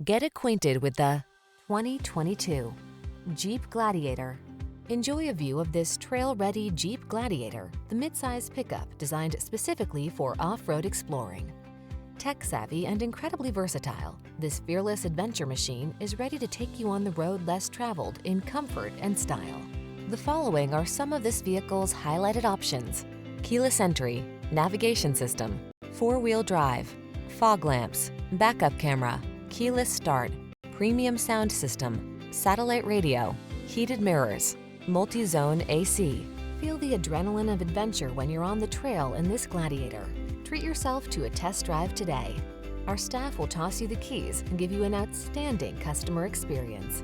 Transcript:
Get acquainted with the 2022 Jeep Gladiator. Enjoy a view of this trail-ready Jeep Gladiator, the midsize pickup designed specifically for off-road exploring. Tech-savvy and incredibly versatile, this fearless adventure machine is ready to take you on the road less traveled in comfort and style. The following are some of this vehicle's highlighted options: keyless entry, navigation system, four-wheel drive, fog lamps, backup camera, keyless start, premium sound system, satellite radio, heated mirrors, multi-zone AC. Feel the adrenaline of adventure when you're on the trail in this Gladiator. Treat yourself to a test drive today. Our staff will toss you the keys and give you an outstanding customer experience.